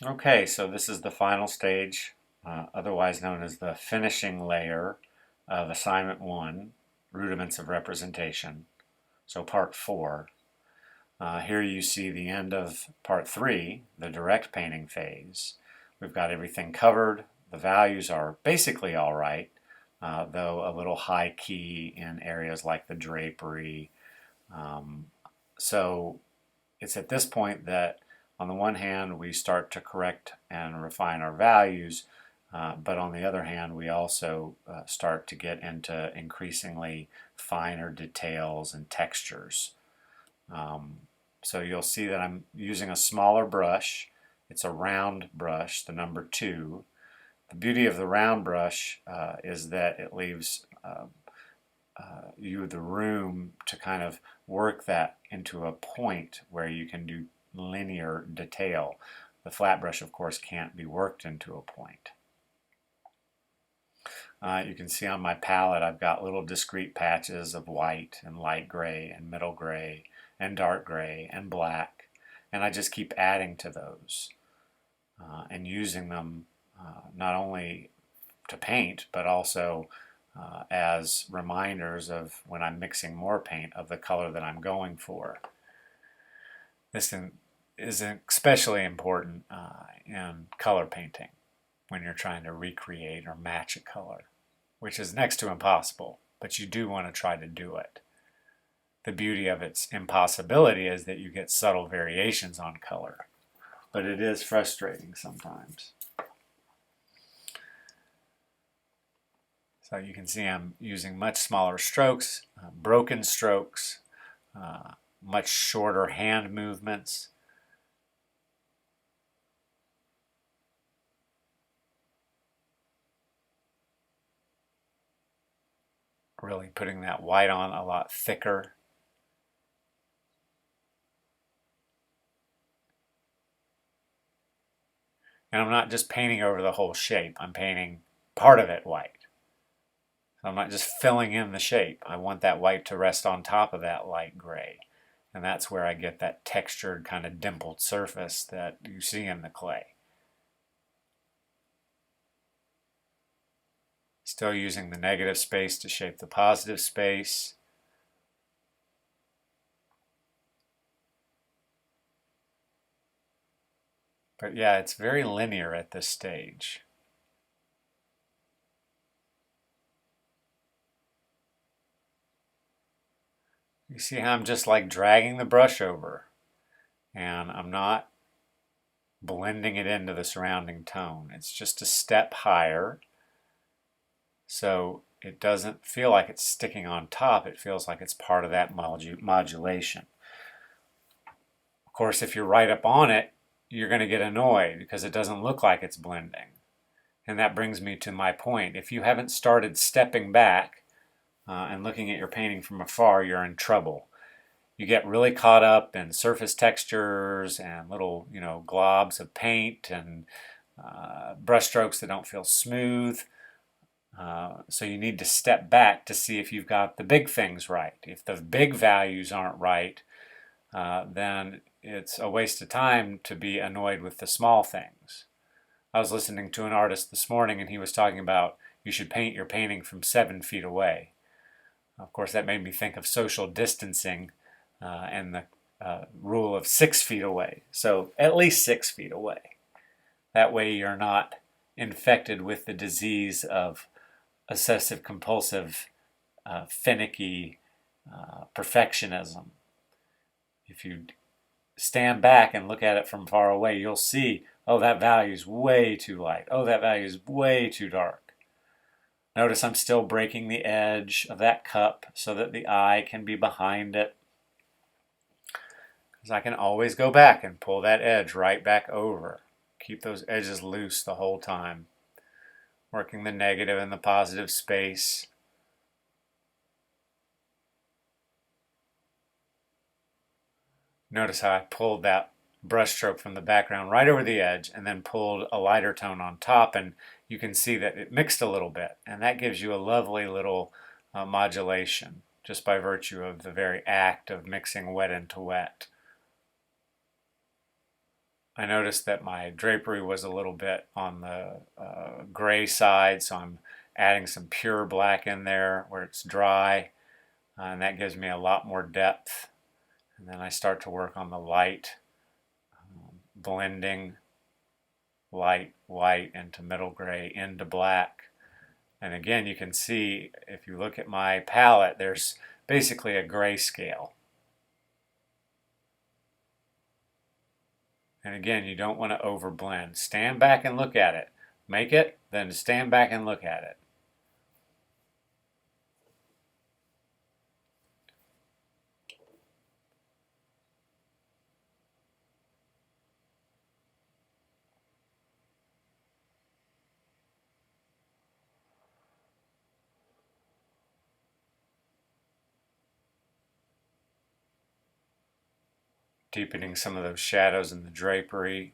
Okay, so this is the final stage, otherwise known as the finishing layer of Assignment 1, Rudiments of Representation, so Part 4. Here you see the end of Part 3, the direct painting phase. We've got everything covered. The values are basically all right, though a little high key in areas like the drapery. So it's at this point that on the one hand we start to correct and refine our values, but on the other hand we also start to get into increasingly finer details and textures. So you'll see that I'm using a smaller brush. It's a round brush, the number 2. The beauty of the round brush is that it leaves you the room to kind of work that into a point where you can do linear detail. The flat brush, of course, can't be worked into a point. You can see on my palette I've got little discrete patches of white and light gray and middle gray and dark gray and black, and I just keep adding to those and using them not only to paint but also as reminders of when I'm mixing more paint of the color that I'm going for. This is especially important in color painting when you're trying to recreate or match a color, which is next to impossible, but you do want to try to do it. The beauty of its impossibility is that you get subtle variations on color, but it is frustrating sometimes. So you can see I'm using much smaller strokes, broken strokes, much shorter hand movements. Really putting that white on a lot thicker. And I'm not just painting over the whole shape, I'm painting part of it white. I'm not just filling in the shape. I want that white to rest on top of that light gray. And that's where I get that textured kind of dimpled surface that you see in the clay. Still using the negative space to shape the positive space. But yeah, it's very linear at this stage. You see how I'm just like dragging the brush over, and I'm not blending it into the surrounding tone. It's just a step higher, so it doesn't feel like it's sticking on top. It feels like it's part of that modulation. Of course, if you're right up on it, you're going to get annoyed because it doesn't look like it's blending. And that brings me to my point. If you haven't started stepping back and looking at your painting from afar, you're in trouble. You get really caught up in surface textures and little, globs of paint and brush strokes that don't feel smooth. So you need to step back to see if you've got the big things right. If the big values aren't right, then it's a waste of time to be annoyed with the small things. I was listening to an artist this morning and he was talking about you should paint your painting from 7 feet away. Of course, that made me think of social distancing and the rule of 6 feet away. So at least 6 feet away. That way you're not infected with the disease of obsessive compulsive, finicky perfectionism. If you stand back and look at it from far away, you'll see, oh, that value's way too light. Oh, that value's way too dark. Notice I'm still breaking the edge of that cup so that the eye can be behind it. Because I can always go back and pull that edge right back over. Keep those edges loose the whole time. Working the negative and the positive space. Notice how I pulled that brush stroke from the background right over the edge and then pulled a lighter tone on top, and you can see that it mixed a little bit, and that gives you a lovely little modulation just by virtue of the very act of mixing wet into wet. I noticed that my drapery was a little bit on the gray side, so I'm adding some pure black in there where it's dry, and that gives me a lot more depth. And then I start to work on the light, blending light white into middle gray into black. And again, you can see if you look at my palette, there's basically a grayscale. And again, you don't want to overblend. Stand back and look at it. Make it, then stand back and look at it. Deepening some of those shadows in the drapery.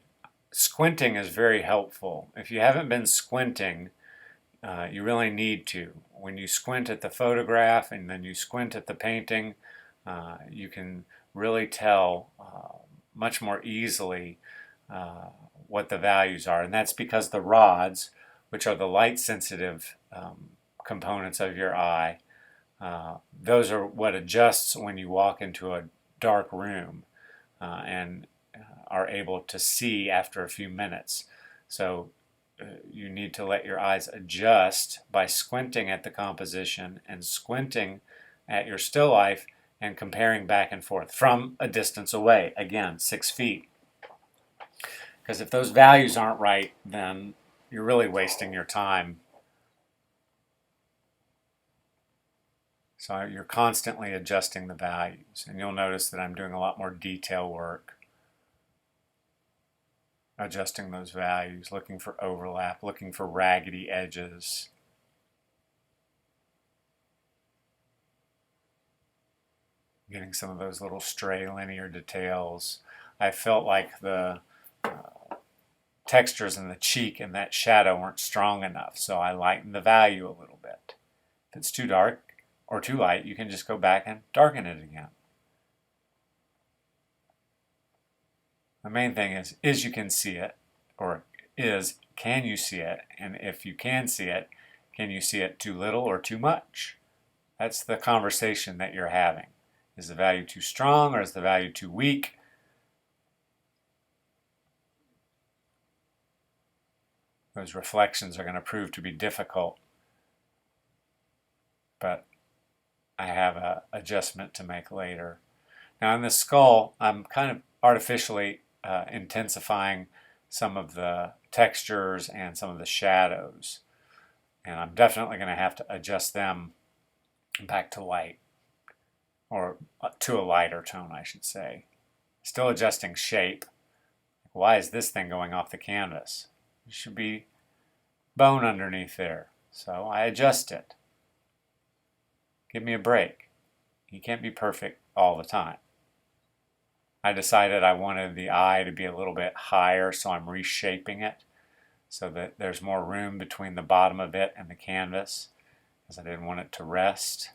Squinting is very helpful. If you haven't been squinting, you really need to. When you squint at the photograph and then you squint at the painting, you can really tell much more easily what the values are. And that's because the rods, which are the light sensitive components of your eye, those are what adjusts when you walk into a dark room and are able to see after a few minutes. So you need to let your eyes adjust by squinting at the composition and squinting at your still life and comparing back and forth from a distance away, again 6 feet. Because if those values aren't right, then you're really wasting your time. So you're constantly adjusting the values, and you'll notice that I'm doing a lot more detail work, adjusting those values, looking for overlap, looking for raggedy edges. Getting some of those little stray linear details. I felt like the textures in the cheek and that shadow weren't strong enough, so I lightened the value a little bit. If it's too dark or too light, you can just go back and darken it again. The main thing is you can see it, or can you see it? And if you can see it, can you see it too little or too much? That's the conversation that you're having. Is the value too strong or is the value too weak? Those reflections are going to prove to be difficult, but I have an adjustment to make later. Now in the skull, I'm kind of artificially intensifying some of the textures and some of the shadows, and I'm definitely going to have to adjust them back to light, or to a lighter tone, I should say. Still adjusting shape. Why is this thing going off the canvas? There should be bone underneath there, so I adjust it. Give me a break. You can't be perfect all the time. I decided I wanted the eye to be a little bit higher, so I'm reshaping it so that there's more room between the bottom of it and the canvas, because I didn't want it to rest.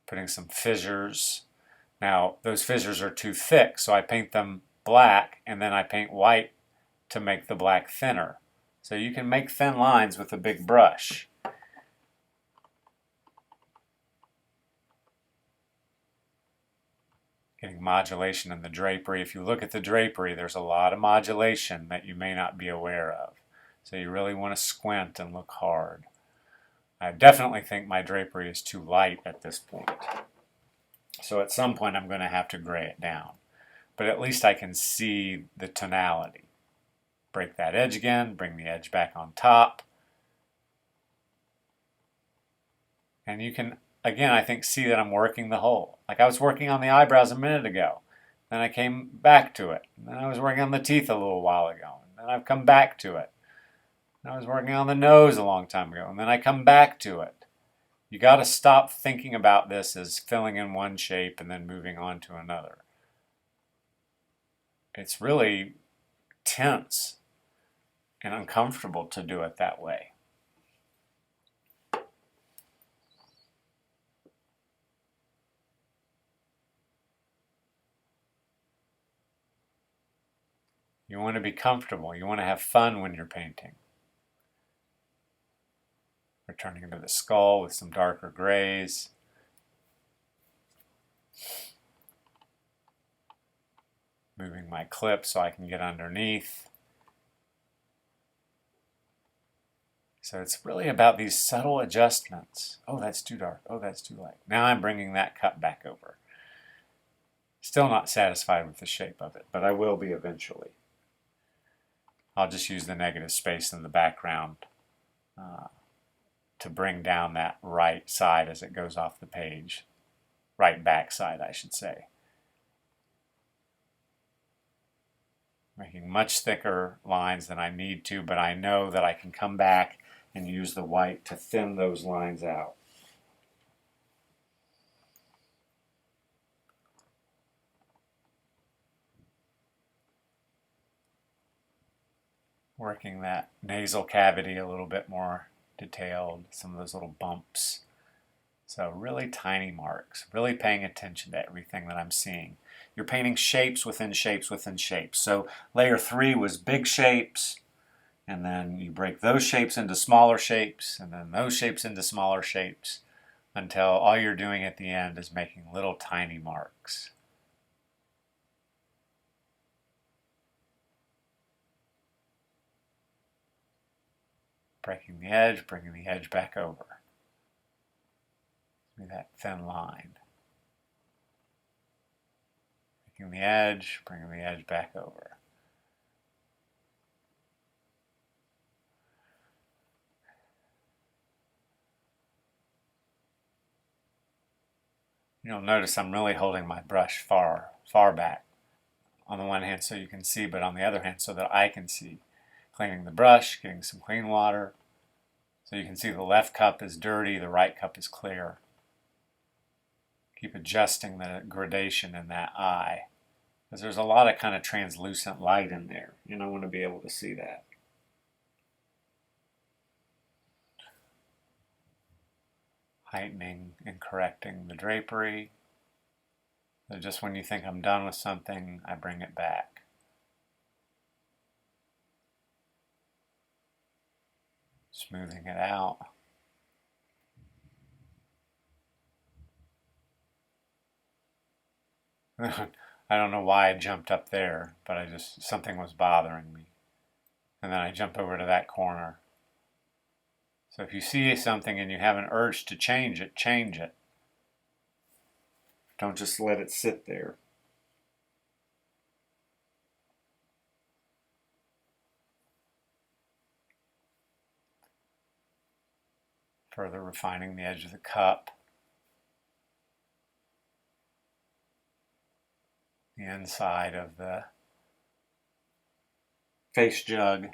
Putting some fissures. Now, those fissures are too thick, so I paint them black, and then I paint white to make the black thinner. So you can make thin lines with a big brush. Getting modulation in the drapery. If you look at the drapery, there's a lot of modulation that you may not be aware of. So you really want to squint and look hard. I definitely think my drapery is too light at this point. So at some point I'm going to have to gray it down. But at least I can see the tonality. Break that edge again, bring the edge back on top. And you can, again, I think, see that I'm working the whole. Like I was working on the eyebrows a minute ago. Then I came back to it. And then I was working on the teeth a little while ago. And then I've come back to it. I was working on the nose a long time ago, and then I come back to it. You got to stop thinking about this as filling in one shape and then moving on to another. It's really tense and uncomfortable to do it that way. You want to be comfortable. You want to have fun when you're painting. Returning to the skull with some darker grays. Moving my clip so I can get underneath. So it's really about these subtle adjustments. Oh, that's too dark. Oh, that's too light. Now I'm bringing that cut back over. Still not satisfied with the shape of it, but I will be eventually. I'll just use the negative space in the background to bring down that right side as it goes off the page. Right back side, I should say. Making much thicker lines than I need to, but I know that I can come back and use the white to thin those lines out. Working that nasal cavity a little bit more detailed, some of those little bumps. So really tiny marks, really paying attention to everything that I'm seeing. You're painting shapes within shapes within shapes. So layer 3 was big shapes, and then you break those shapes into smaller shapes, and then those shapes into smaller shapes, until all you're doing at the end is making little tiny marks. Breaking the edge, bringing the edge back over. That thin line. Breaking the edge, bringing the edge back over. You'll notice I'm really holding my brush far back. On the one hand so you can see, but on the other hand so that I can see. Cleaning the brush, getting some clean water. So you can see the left cup is dirty, the right cup is clear. Keep adjusting the gradation in that eye, because there's a lot of kind of translucent light in there, and I want to be able to see that. Heightening and correcting the drapery. So just when you think I'm done with something, I bring it back. Smoothing it out. I don't know why I jumped up there, but something was bothering me. And then I jump over to that corner. So if you see something and you have an urge to change it, change it. Don't just let it sit there. Further refining the edge of the cup. The inside of the face jug.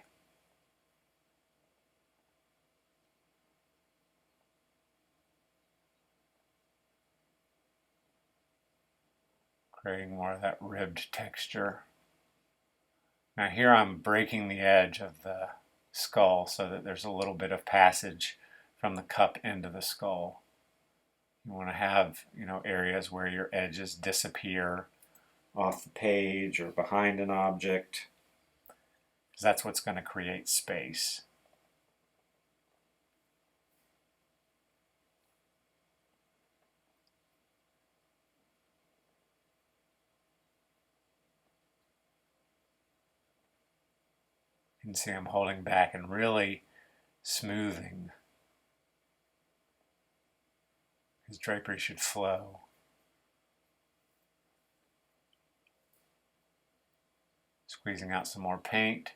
Creating more of that ribbed texture. Now here I'm breaking the edge of the skull so that there's a little bit of passage from the cup into the skull. You want to have, areas where your edges disappear off the page or behind an object, because that's what's going to create space. You can see I'm holding back and really smoothing. His drapery should flow. Squeezing out some more paint.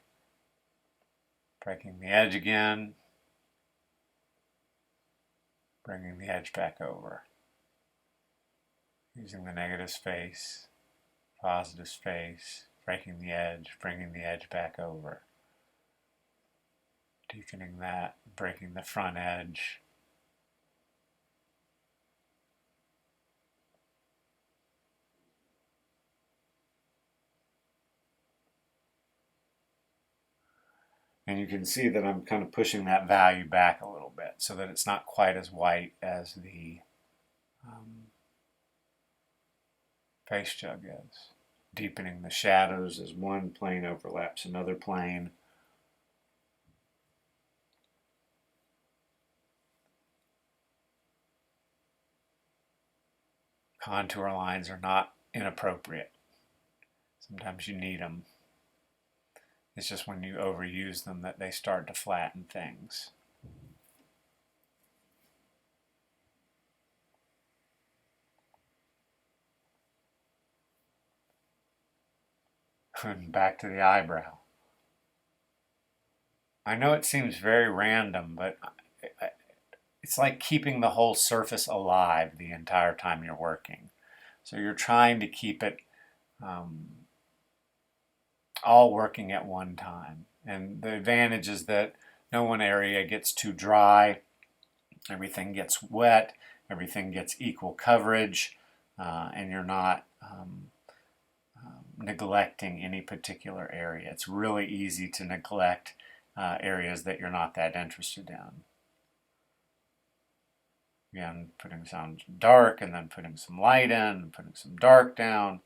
Breaking the edge again. Bringing the edge back over. Using the negative space, positive space, breaking the edge, bringing the edge back over. Deepening that, breaking the front edge. And you can see that I'm kind of pushing that value back a little bit so that it's not quite as white as the face jug is. deepening the shadows as one plane overlaps another plane. Contour lines are not inappropriate. Sometimes you need them. It's just when you overuse them that they start to flatten things. And back to the eyebrow. I know it seems very random, but it's like keeping the whole surface alive the entire time you're working. So you're trying to keep it all working at one time. And the advantage is that no one area gets too dry, everything gets wet, everything gets equal coverage, and you're not neglecting any particular area. It's really easy to neglect areas that you're not that interested in. Again, putting some dark and then putting some light in and putting some dark down.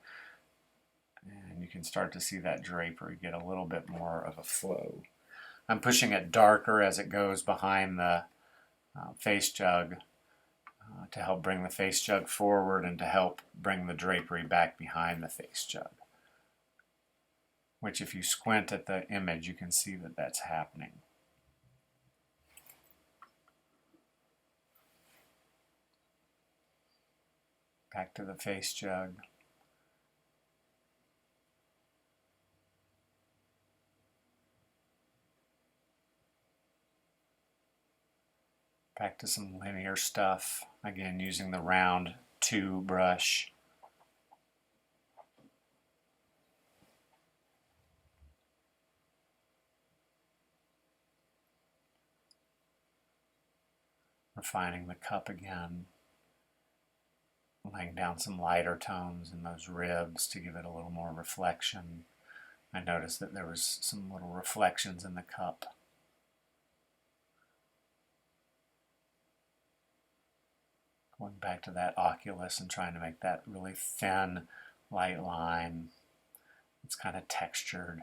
And you can start to see that drapery get a little bit more of a flow. I'm pushing it darker as it goes behind the face jug to help bring the face jug forward and to help bring the drapery back behind the face jug. Which if you squint at the image, you can see that that's happening. Back to the face jug. Back to some linear stuff. Again, using the round 2 brush. Refining the cup again. Laying down some lighter tones in those ribs to give it a little more reflection. I noticed that there was some little reflections in the cup. Going back to that oculus and trying to make that really thin, light line. It's kind of textured.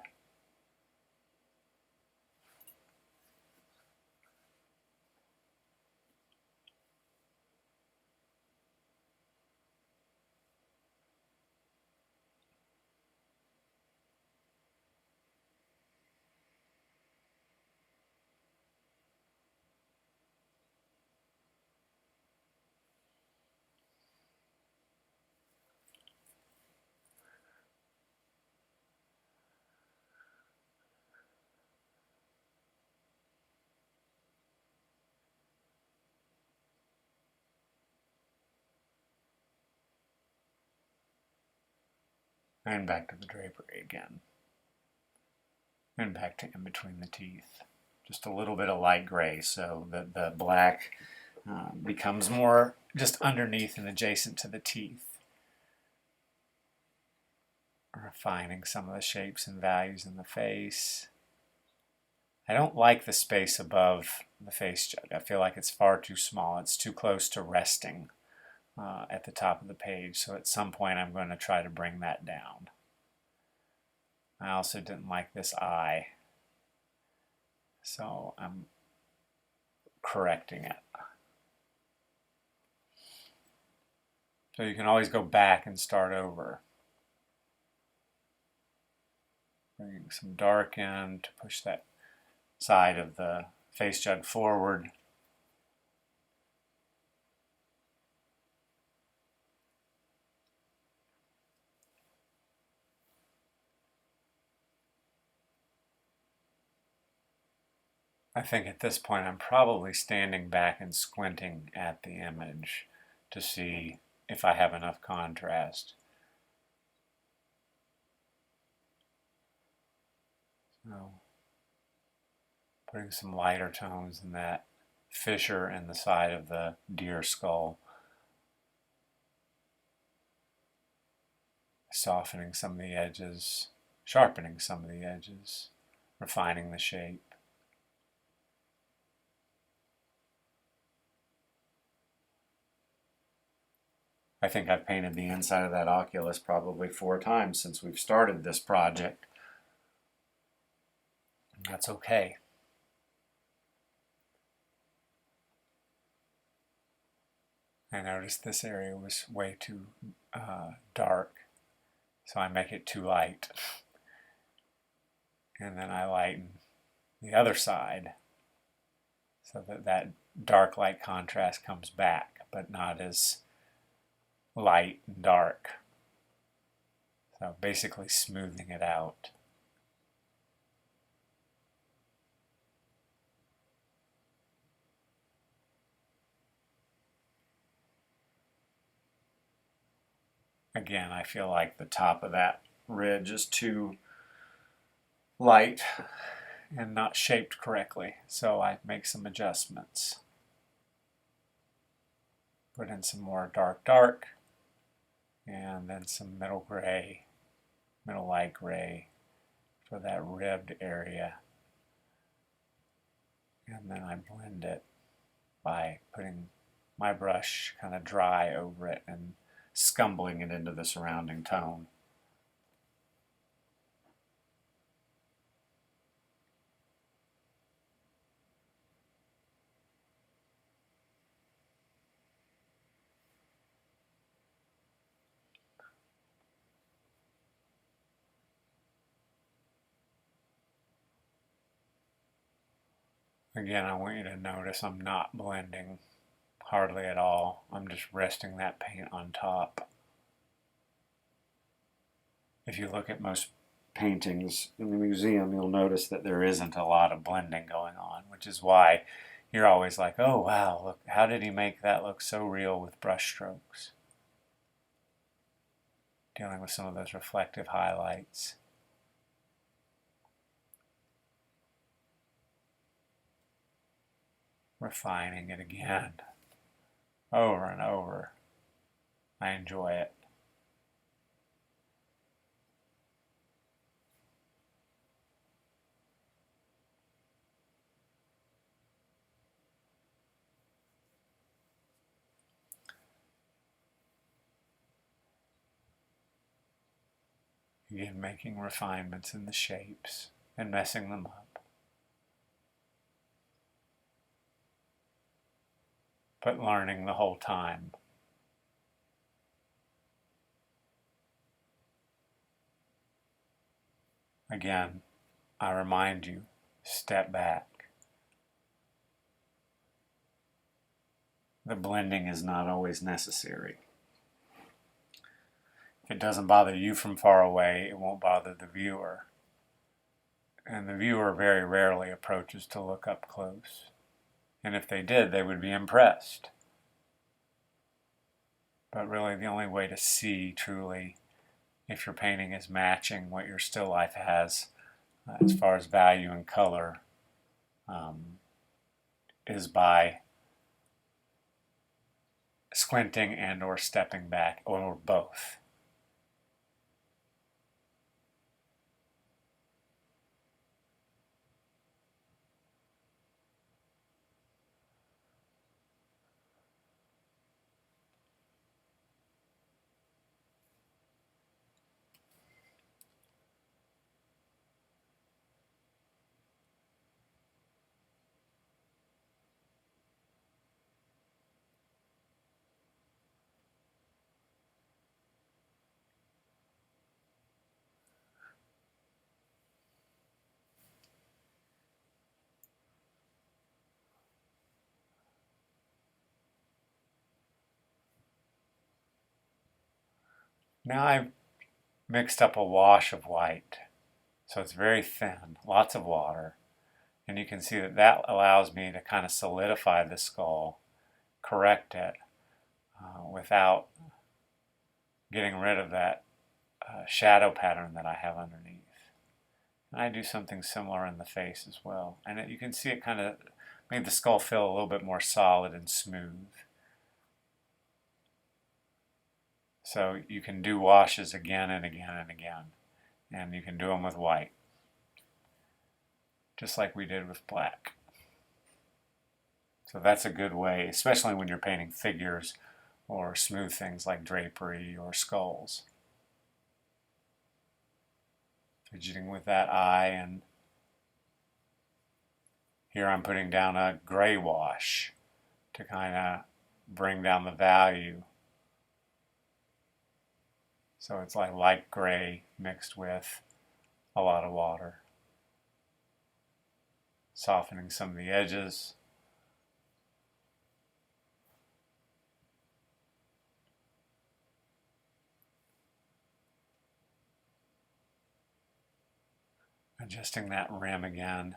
And back to the drapery again. And back to in between the teeth. Just a little bit of light gray so that the black becomes more just underneath and adjacent to the teeth. Refining some of the shapes and values in the face. I don't like the space above the face jug. I feel like it's far too small. It's too close to resting at the top of the page. So at some point I'm going to try to bring that down. I also didn't like this eye. So I'm correcting it. So you can always go back and start over. Bringing some dark in to push that side of the face jug forward. I think at this point I'm probably standing back and squinting at the image to see if I have enough contrast. So, putting some lighter tones in that fissure in the side of the deer skull. Softening some of the edges, sharpening some of the edges, refining the shape. I think I've painted the inside of that oculus probably 4 times since we've started this project. And that's okay. I noticed this area was way too dark, so I make it too light. And then I lighten the other side so that that dark light contrast comes back, but not as light and dark. So basically smoothing it out. Again, I feel like the top of that ridge is too light and not shaped correctly, so I make some adjustments. Put in some more dark, and then some middle gray, middle light gray for that ribbed area. And then I blend it by putting my brush kind of dry over it and scumbling it into the surrounding tone. Again, I want you to notice I'm not blending hardly at all. I'm just resting that paint on top. If you look at most paintings in the museum, you'll notice that there isn't a lot of blending going on, which is why you're always like, oh wow, look, how did he make that look so real with brush strokes? Dealing with some of those reflective highlights. Refining it again, over and over. I enjoy it. Again, making refinements in the shapes and messing them up. But learning the whole time. Again, I remind you, step back. The blending is not always necessary. If it doesn't bother you from far away, it won't bother the viewer. And the viewer very rarely approaches to look up close. And if they did, they would be impressed. But really, the only way to see truly if your painting is matching what your still life has as far as value and color is by squinting and or stepping back, or both. Now I've mixed up a wash of white, so it's very thin, lots of water, and you can see that that allows me to kind of solidify the skull, correct it, without getting rid of that shadow pattern that I have underneath. And I do something similar in the face as well, and you can see it kind of made the skull feel a little bit more solid and smooth. So you can do washes again and again and again, and you can do them with white, just like we did with black. So that's a good way, especially when you're painting figures or smooth things like drapery or skulls. Fidgeting with that eye, and here I'm putting down a gray wash to kind of bring down the value. So it's like light gray mixed with a lot of water. Softening some of the edges. Adjusting that rim again.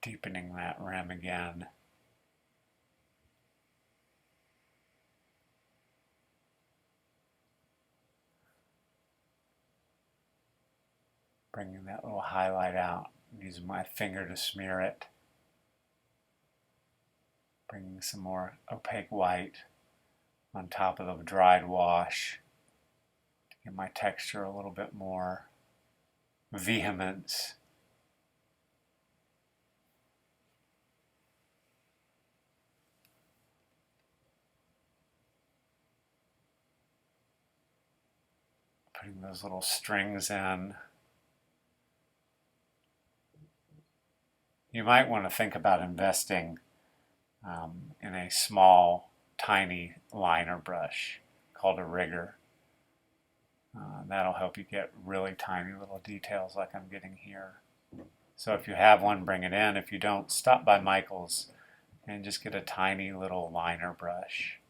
Deepening that rim again. Bringing that little highlight out. Using my finger to smear it. Bringing some more opaque white on top of the dried wash to give my texture a little bit more vehemence. Putting those little strings in. You might want to think about investing in a small, tiny liner brush called a rigger. That'll help you get really tiny little details like I'm getting here. So if you have one, bring it in. If you don't, stop by Michael's and just get a tiny little liner brush.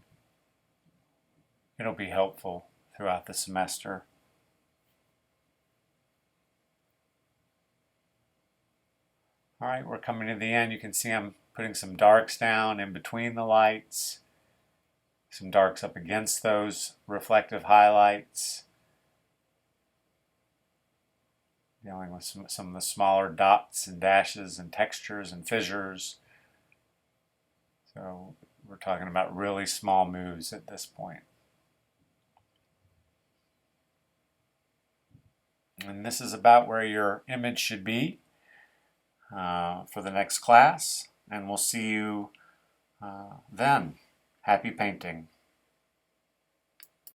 It'll be helpful throughout the semester. All right, we're coming to the end. You can see I'm putting some darks down in between the lights, some darks up against those reflective highlights. Dealing with some of the smaller dots and dashes and textures and fissures. So we're talking about really small moves at this point. And this is about where your image should be for the next class. And we'll see you then. Happy painting.